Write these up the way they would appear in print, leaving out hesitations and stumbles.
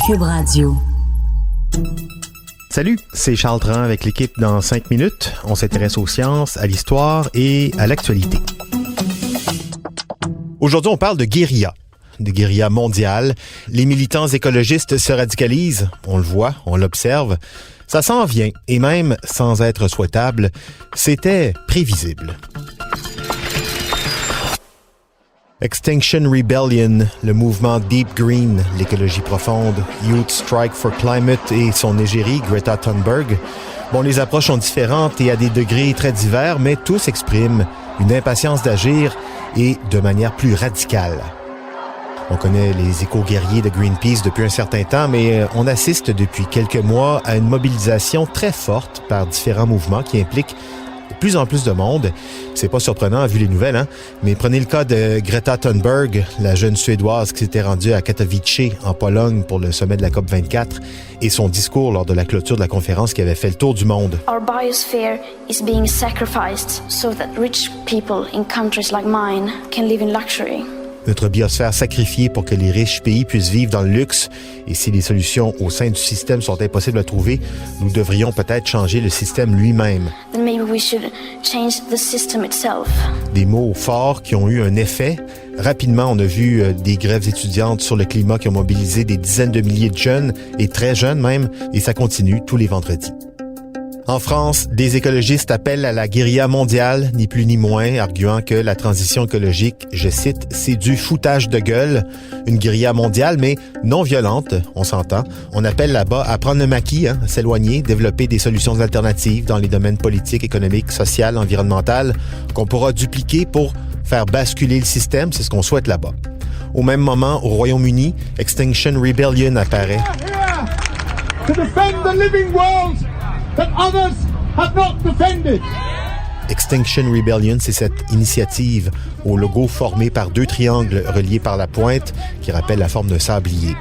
Cube Radio. Salut, c'est Charles Tran avec l'équipe dans 5 minutes. On s'intéresse aux sciences, à l'histoire et à l'actualité. Aujourd'hui, on parle de guérilla mondiale. Les militants écologistes se radicalisent, on le voit, on l'observe. Ça s'en vient, et même sans être souhaitable, c'était prévisible. Extinction Rebellion, le mouvement Deep Green, l'écologie profonde, Youth Strike for Climate et son égérie Greta Thunberg. Bon, les approches sont différentes et à des degrés très divers, mais tous expriment une impatience d'agir et de manière plus radicale. On connaît les éco-guerriers de Greenpeace depuis un certain temps, mais on assiste depuis quelques mois à une mobilisation très forte par différents mouvements qui impliquent de plus en plus de monde. C'est pas surprenant vu les nouvelles, hein? Mais prenez le cas de Greta Thunberg, la jeune Suédoise qui s'était rendue à Katowice, en Pologne, pour le sommet de la COP24, et son discours lors de la clôture de la conférence qui avait fait le tour du monde. Our biosphere is being sacrificed so that rich people in countries like mine can live in luxury. Notre biosphère sacrifiée pour que les riches pays puissent vivre dans le luxe. Et si les solutions au sein du système sont impossibles à trouver, nous devrions peut-être changer le système lui-même. Then maybe we should change the system itself. Des mots forts qui ont eu un effet. Rapidement, on a vu des grèves étudiantes sur le climat qui ont mobilisé des dizaines de milliers de jeunes, et très jeunes même, et ça continue tous les vendredis. En France, des écologistes appellent à la guérilla mondiale, ni plus ni moins, arguant que la transition écologique, je cite, c'est du foutage de gueule. Une guérilla mondiale, mais non violente, on s'entend. On appelle là-bas à prendre le maquis, à s'éloigner, développer des solutions alternatives dans les domaines politiques, économiques, social, environnemental, qu'on pourra dupliquer pour faire basculer le système, c'est ce qu'on souhaite là-bas. Au même moment, au Royaume-Uni, Extinction Rebellion apparaît. To defend the living world that others have not defended. Extinction Rebellion, c'est cette initiative au logo formé par 2 triangles reliés par la pointe qui rappelle la forme d'un sablier.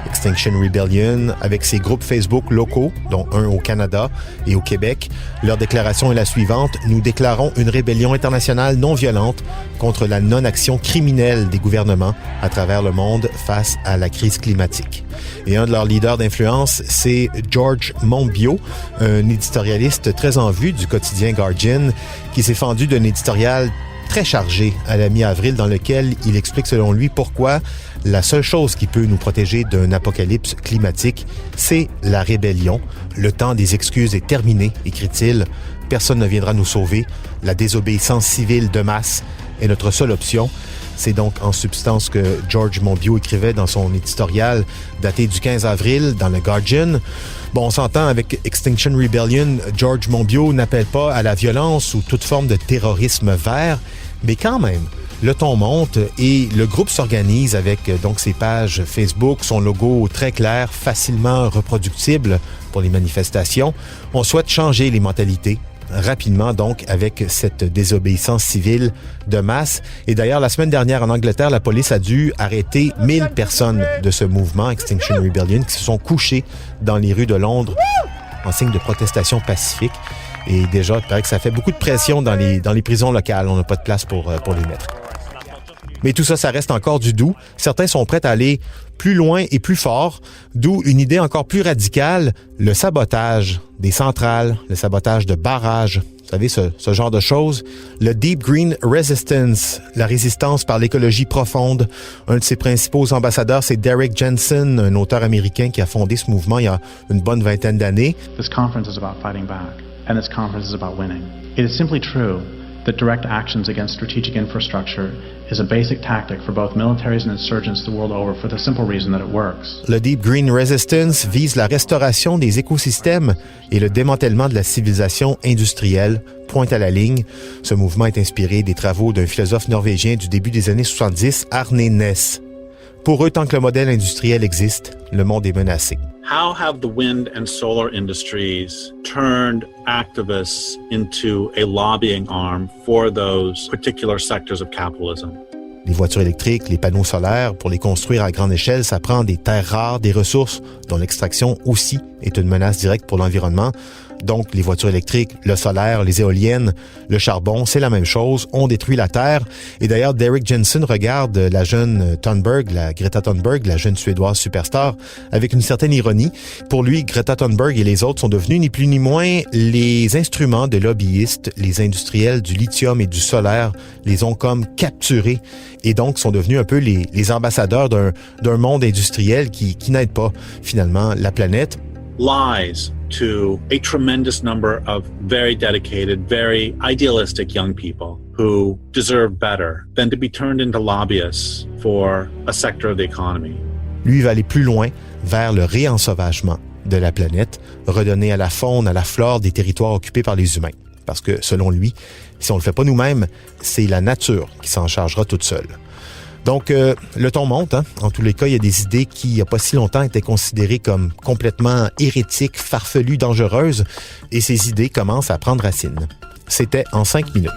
Extinction Rebellion, avec ses groupes Facebook locaux, dont un au Canada et au Québec, leur déclaration est la suivante. Nous déclarons une rébellion internationale non violente contre la non-action criminelle des gouvernements à travers le monde face à la crise climatique. Et un de leurs leaders d'influence, c'est George Monbiot, un éditorialiste très en vue du quotidien Guardian, qui s'est fendu d'un éditorial très chargé à la mi-avril dans lequel il explique selon lui pourquoi la seule chose qui peut nous protéger d'un apocalypse climatique, c'est la rébellion. Le temps des excuses est terminé, écrit-il. Personne ne viendra nous sauver. La désobéissance civile de masse est notre seule option. C'est donc en substance que George Monbiot écrivait dans son éditorial daté du 15 avril dans le Guardian. Bon, on s'entend avec Extinction Rebellion, George Monbiot n'appelle pas à la violence ou toute forme de terrorisme vert, mais quand même, le ton monte et le groupe s'organise avec donc ses pages Facebook, son logo très clair, facilement reproductible pour les manifestations. On souhaite changer les mentalités rapidement, donc, avec cette désobéissance civile de masse. Et d'ailleurs, la semaine dernière, en Angleterre, la police a dû arrêter 1000 personnes de ce mouvement Extinction Rebellion qui se sont couchées dans les rues de Londres en signe de protestation pacifique. Et déjà, il paraît que ça fait beaucoup de pression dans les prisons locales. On n'a pas de place pour les mettre. Mais tout ça, ça reste encore du doux. Certains sont prêts à aller plus loin et plus fort, d'où une idée encore plus radicale, le sabotage des centrales, le sabotage de barrages. Vous savez, ce genre de choses. Le Deep Green Resistance, la résistance par l'écologie profonde. Un de ses principaux ambassadeurs, c'est Derek Jensen, un auteur américain qui a fondé ce mouvement il y a une bonne vingtaine d'années. This conference is about fighting back, and this conference is about winning. It is simply true that direct actions against strategic infrastructure is a basic tactic for both militaries and insurgents the world over for the simple reason that it works. Le Deep Green Resistance vise la restauration des écosystèmes et le démantèlement de la civilisation industrielle. Pointe à la ligne. Ce mouvement est inspiré des travaux d'un philosophe norvégien du début des années 70, Arne Næss. Pour eux, tant que le modèle industriel existe, le monde est menacé. How have the wind and solar industries turned activists into a lobbying arm for those particular sectors of capitalism? Les voitures électriques, les panneaux solaires, pour les construire à grande échelle, ça prend des terres rares, des ressources dont l'extraction aussi est une menace directe pour l'environnement. Donc, les voitures électriques, le solaire, les éoliennes, le charbon, c'est la même chose. On détruit la Terre. Et d'ailleurs, Derek Jensen regarde la jeune Thunberg, la Greta Thunberg, la jeune Suédoise superstar, avec une certaine ironie. Pour lui, Greta Thunberg et les autres sont devenus ni plus ni moins les instruments de lobbyistes. Les industriels du lithium et du solaire les ont comme capturés et donc sont devenus un peu les ambassadeurs d'un monde industriel qui n'aide pas finalement la planète. Lies to a tremendous number of very dedicated, very idealistic young people who deserve better than to be turned into lobbyists for a sector of the economy. Lui va aller plus loin vers le réensauvagement de la planète, redonner à la faune, à la flore des territoires occupés par les humains. Parce que, selon lui, si on le fait pas nous-mêmes, c'est la nature qui s'en chargera toute seule. Donc, le ton monte. Hein? En tous les cas, il y a des idées qui, il n'y a pas si longtemps, étaient considérées comme complètement hérétiques, farfelues, dangereuses. Et ces idées commencent à prendre racine. C'était en 5 minutes.